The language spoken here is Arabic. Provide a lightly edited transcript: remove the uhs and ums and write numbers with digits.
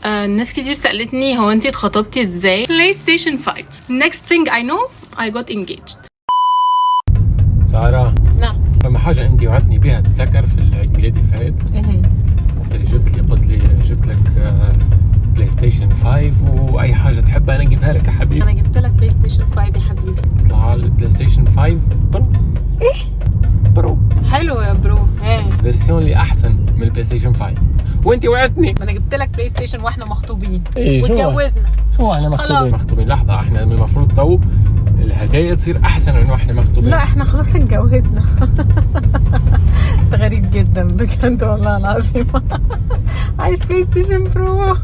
ناس كتير سألتني هو انتي اتخطبتي ازاي؟ بلاي ستيشن 5. next thing I know I got engaged. سارة، نعم. فما حاجة انت وعدتني بها تتذكر في العيد ميلادي الفائت؟ قلت لي جبت لك بلاي ستيشن 5 واي حاجة تحبها انا اجيبها لك يا حبيبي. انا جبت لك بلاي ستيشن 5 يا حبيبي. طلع البلاي ستيشن 5 برو. ايه؟ برو حلو يا برو. ايه؟ فيرسيون اللي احسن من البلاي ستيشن 5 وانت وعدتني. انا جبت لك بلاي ستيشن واحنا مخطوبين واتجوزنا. شو احنا مخطوبين لحظة، احنا من المفروض تو الهدايا تصير احسن من واحنا مخطوبين. لا احنا خلاص اتجوزنا. انت غريب جدا بجد والله العظيم. عايز بلاي ستيشن برو.